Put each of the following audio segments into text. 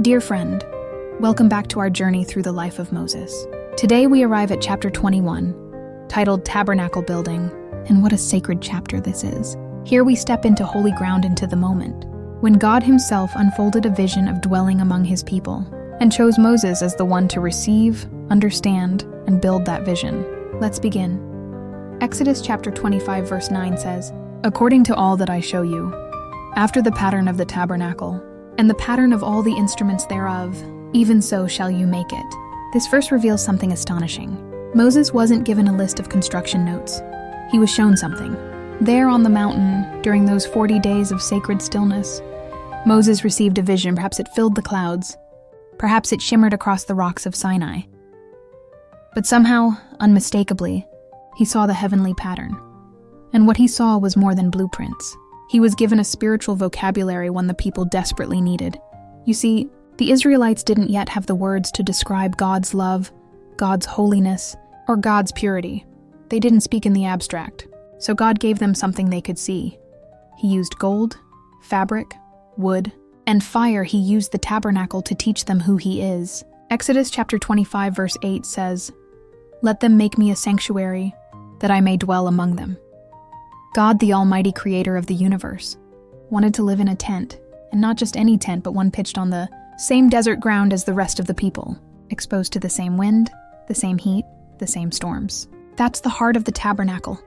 Dear friend, welcome back to our journey through the life of Moses. Today we arrive at chapter 21, titled Tabernacle Building, and what a sacred chapter this is. Here we step into holy ground, into the moment, when God himself unfolded a vision of dwelling among his people, and chose Moses as the one to receive, understand, and build that vision. Let's begin. Exodus chapter 25 verse 9 says, "According to all that I show you, after the pattern of the tabernacle, and the pattern of all the instruments thereof, even so shall you make it." This verse reveals something astonishing. Moses wasn't given a list of construction notes. He was shown something. There on the mountain, during those 40 days of sacred stillness, Moses received a vision. Perhaps it filled the clouds. Perhaps it shimmered across the rocks of Sinai. But somehow, unmistakably, he saw the heavenly pattern. And what he saw was more than blueprints. He was given a spiritual vocabulary, one the people desperately needed. You see, the Israelites didn't yet have the words to describe God's love, God's holiness, or God's purity. They didn't speak in the abstract, so God gave them something they could see. He used gold, fabric, wood, and fire. He used the tabernacle to teach them who he is. Exodus chapter 25 verse 8 says, "Let them make me a sanctuary, that I may dwell among them." God, the almighty creator of the universe, wanted to live in a tent, and not just any tent, but one pitched on the same desert ground as the rest of the people, exposed to the same wind, the same heat, the same storms. That's the heart of the tabernacle.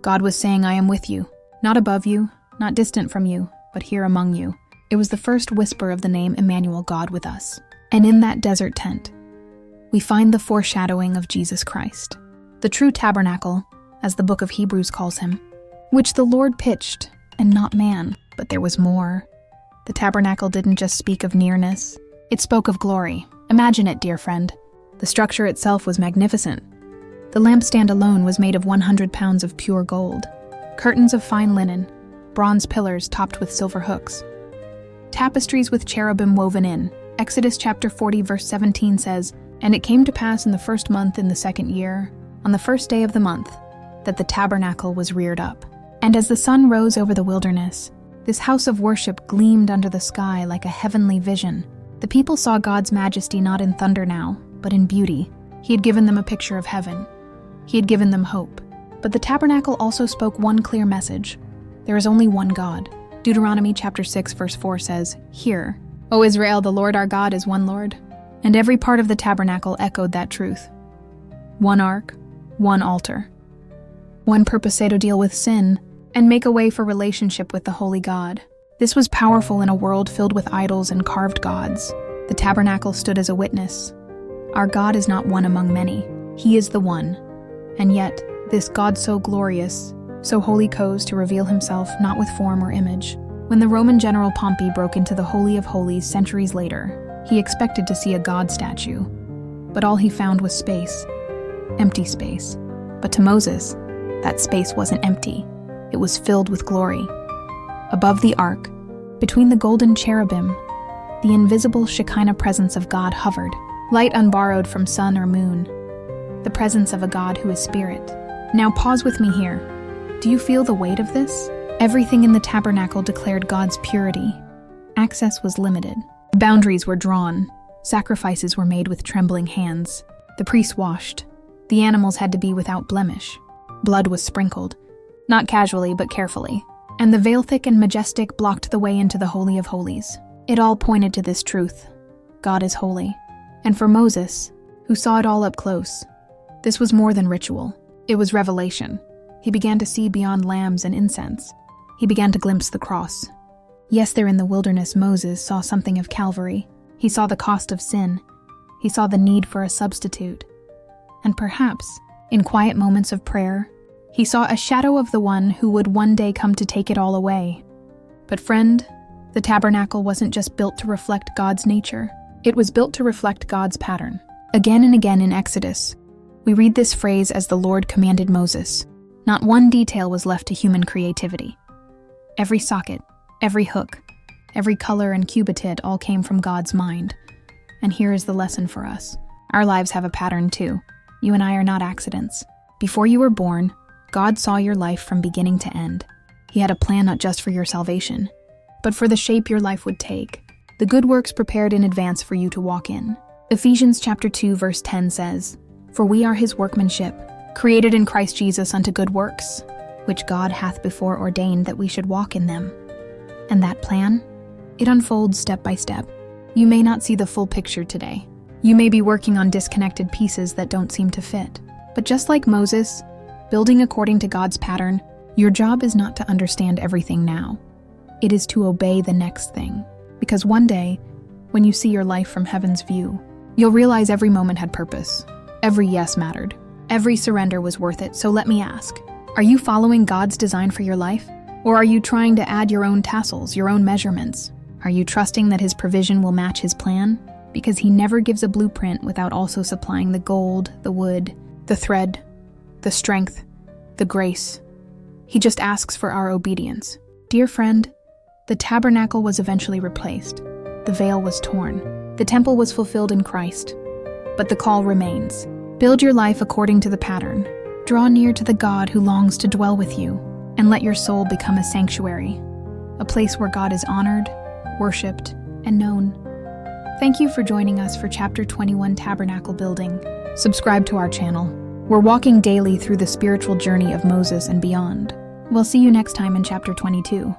God was saying, "I am with you, not above you, not distant from you, but here among you." It was the first whisper of the name Emmanuel, God with us. And in that desert tent, we find the foreshadowing of Jesus Christ, the true tabernacle, as the book of Hebrews calls him, which the Lord pitched, and not man. But there was more. The tabernacle didn't just speak of nearness, it spoke of glory. Imagine it, dear friend. The structure itself was magnificent. The lampstand alone was made of 100 pounds of pure gold, curtains of fine linen, bronze pillars topped with silver hooks, tapestries with cherubim woven in. Exodus chapter 40 verse 17 says, "And it came to pass in the first month in the second year, on the first day of the month, that the tabernacle was reared up. And as the sun rose over the wilderness, this house of worship gleamed under the sky like a heavenly vision. The people saw God's majesty not in thunder now, but in beauty." He had given them a picture of heaven. He had given them hope. But the tabernacle also spoke one clear message. There is only one God. Deuteronomy chapter 6 verse 4 says, "Hear, O Israel, the Lord our God is one Lord." And every part of the tabernacle echoed that truth. One ark, one altar. One purpose to deal with sin and make a way for relationship with the holy God. This was powerful in a world filled with idols and carved gods. The tabernacle stood as a witness. Our God is not one among many. He is the one. And yet, this God so glorious, so holy chose to reveal himself not with form or image. When the Roman general Pompey broke into the Holy of Holies centuries later, he expected to see a God statue. But all he found was space. Empty space. But to Moses, that space wasn't empty. It was filled with glory. Above the ark, between the golden cherubim, the invisible Shekinah presence of God hovered, light unborrowed from sun or moon, the presence of a God who is spirit. Now pause with me here. Do you feel the weight of this? Everything in the tabernacle declared God's purity. Access was limited. Boundaries were drawn. Sacrifices were made with trembling hands. The priests washed. The animals had to be without blemish. Blood was sprinkled. Not casually, but carefully. And the veil, thick and majestic, blocked the way into the Holy of Holies. It all pointed to this truth. God is holy. And for Moses, who saw it all up close, this was more than ritual. It was revelation. He began to see beyond lambs and incense. He began to glimpse the cross. Yes, there in the wilderness, Moses saw something of Calvary. He saw the cost of sin. He saw the need for a substitute. And perhaps, in quiet moments of prayer, he saw a shadow of the one who would one day come to take it all away. But friend, the tabernacle wasn't just built to reflect God's nature. It was built to reflect God's pattern. Again and again in Exodus, we read this phrase as the Lord commanded Moses. Not one detail was left to human creativity. Every socket, every hook, every color and cubitid all came from God's mind. And here is the lesson for us. Our lives have a pattern too. You and I are not accidents. Before you were born, God saw your life from beginning to end. He had a plan not just for your salvation, but for the shape your life would take, the good works prepared in advance for you to walk in. Ephesians chapter 2 verse 10 says, "For we are his workmanship, created in Christ Jesus unto good works, which God hath before ordained that we should walk in them." And that plan? It unfolds step by step. You may not see the full picture today. You may be working on disconnected pieces that don't seem to fit. But just like Moses, building according to God's pattern, your job is not to understand everything now. It is to obey the next thing. Because one day, when you see your life from heaven's view, you'll realize every moment had purpose. Every yes mattered. Every surrender was worth it. So let me ask, are you following God's design for your life? Or are you trying to add your own tassels, your own measurements? Are you trusting that his provision will match his plan? Because he never gives a blueprint without also supplying the gold, the wood, the thread, the strength, the grace. He just asks for our obedience. Dear friend, the tabernacle was eventually replaced. The veil was torn. The temple was fulfilled in Christ. But the call remains. Build your life according to the pattern. Draw near to the God who longs to dwell with you, and let your soul become a sanctuary, a place where God is honored, worshipped, and known. Thank you for joining us for Chapter 21 Tabernacle Building. Subscribe to our channel. We're walking daily through the spiritual journey of Moses and beyond. We'll see you next time in Chapter 22.